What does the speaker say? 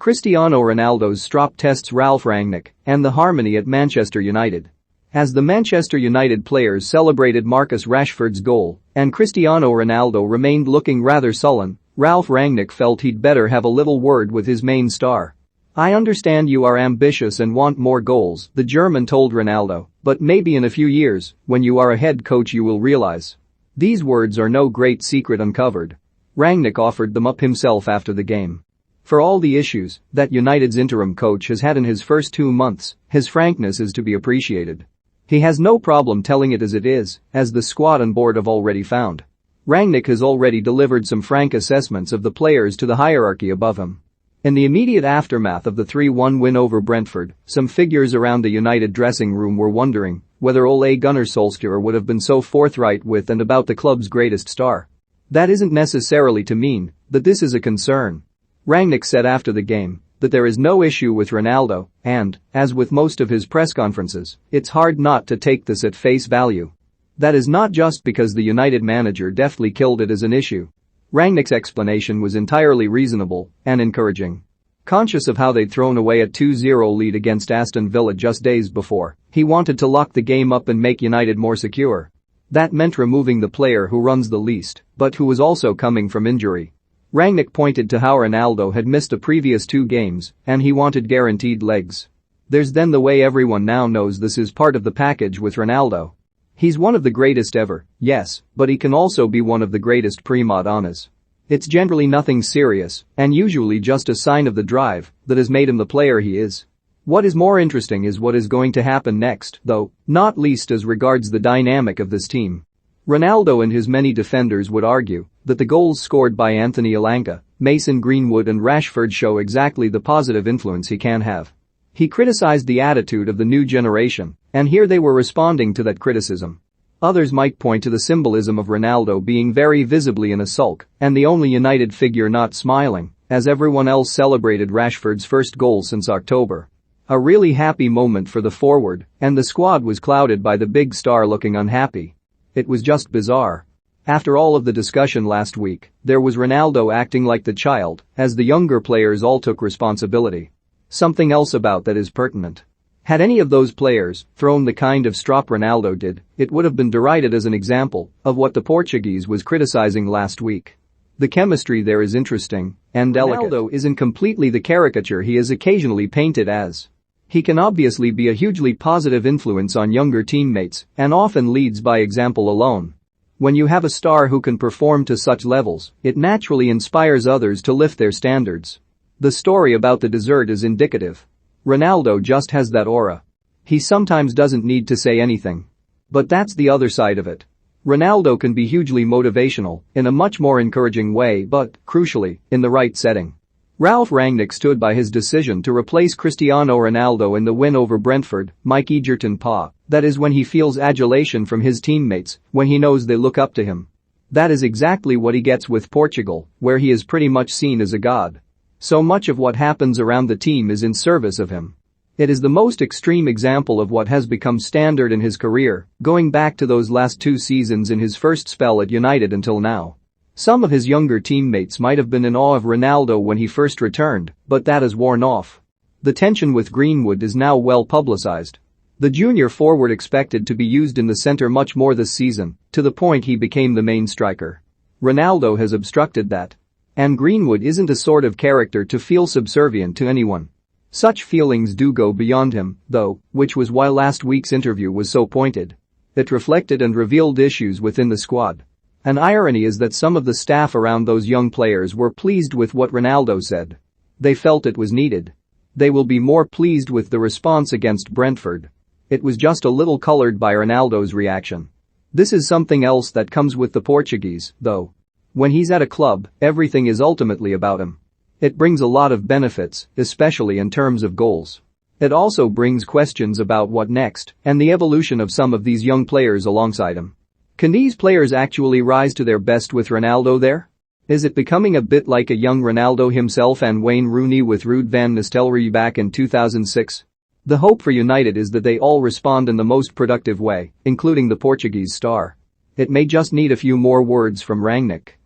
Cristiano Ronaldo's strop tests Ralf Rangnick and the harmony at Manchester United. As the Manchester United players celebrated Marcus Rashford's goal and Cristiano Ronaldo remained looking rather sullen, Ralf Rangnick felt he'd better have a little word with his main star. "I understand you are ambitious and want more goals," the German told Ronaldo, "but maybe in a few years, when you are a head coach, you will realize. These words are no great secret uncovered." Rangnick offered them up himself after the game. For all the issues that United's interim coach has had in his first 2 months, his frankness is to be appreciated. He has no problem telling it as it is, as the squad and board have already found. Rangnick has already delivered some frank assessments of the players to the hierarchy above him. In the immediate aftermath of the 3-1 win over Brentford, some figures around the United dressing room were wondering whether Ole Gunnar Solskjaer would have been so forthright with and about the club's greatest star. That isn't necessarily to mean that this is a concern. Rangnick said after the game that there is no issue with Ronaldo and, as with most of his press conferences, it's hard not to take this at face value. That is not just because the United manager deftly killed it as an issue. Rangnick's explanation was entirely reasonable and encouraging. Conscious of how they'd thrown away a 2-0 lead against Aston Villa just days before, he wanted to lock the game up and make United more secure. That meant removing the player who runs the least, but who was also coming from injury. Rangnick pointed to how Ronaldo had missed the previous 2 games and he wanted guaranteed legs. There's then the way everyone now knows this is part of the package with Ronaldo. He's one of the greatest ever, yes, but he can also be one of the greatest prima donnas. It's generally nothing serious and usually just a sign of the drive that has made him the player he is. What is more interesting is what is going to happen next, though, not least as regards the dynamic of this team. Ronaldo and his many defenders would argue that the goals scored by Anthony Elanga, Mason Greenwood and Rashford show exactly the positive influence he can have. He criticized the attitude of the new generation, and here they were responding to that criticism. Others might point to the symbolism of Ronaldo being very visibly in a sulk and the only United figure not smiling, as everyone else celebrated Rashford's first goal since October. A really happy moment for the forward, and the squad was clouded by the big star looking unhappy. It was just bizarre. After all of the discussion last week, there was Ronaldo acting like the child, as the younger players all took responsibility. Something else about that is pertinent. Had any of those players thrown the kind of strop Ronaldo did, it would have been derided as an example of what the Portuguese was criticizing last week. The chemistry there is interesting and delicate. Ronaldo isn't completely the caricature he is occasionally painted as. He can obviously be a hugely positive influence on younger teammates and often leads by example alone. When you have a star who can perform to such levels, it naturally inspires others to lift their standards. The story about the dessert is indicative. Ronaldo just has that aura. He sometimes doesn't need to say anything. But that's the other side of it. Ronaldo can be hugely motivational in a much more encouraging way but, crucially, in the right setting. Ralf Rangnick stood by his decision to replace Cristiano Ronaldo in the win over Brentford, Mike Egerton Pa, that is when he feels adulation from his teammates, when he knows they look up to him. That is exactly what he gets with Portugal, where he is pretty much seen as a god. So much of what happens around the team is in service of him. It is the most extreme example of what has become standard in his career, going back to those last 2 seasons in his first spell at United until now. Some of his younger teammates might have been in awe of Ronaldo when he first returned, but that has worn off. The tension with Greenwood is now well publicized. The junior forward expected to be used in the center much more this season, to the point he became the main striker. Ronaldo has obstructed that. And Greenwood isn't a sort of character to feel subservient to anyone. Such feelings do go beyond him, though, which was why last week's interview was so pointed. It reflected and revealed issues within the squad. An irony is that some of the staff around those young players were pleased with what Ronaldo said. They felt it was needed. They will be more pleased with the response against Brentford. It was just a little colored by Ronaldo's reaction. This is something else that comes with the Portuguese, though. When he's at a club, everything is ultimately about him. It brings a lot of benefits, especially in terms of goals. It also brings questions about what next and the evolution of some of these young players alongside him. Can these players actually rise to their best with Ronaldo there? Is it becoming a bit like a young Ronaldo himself and Wayne Rooney with Ruud van Nistelrooy back in 2006? The hope for United is that they all respond in the most productive way, including the Portuguese star. It may just need a few more words from Rangnick.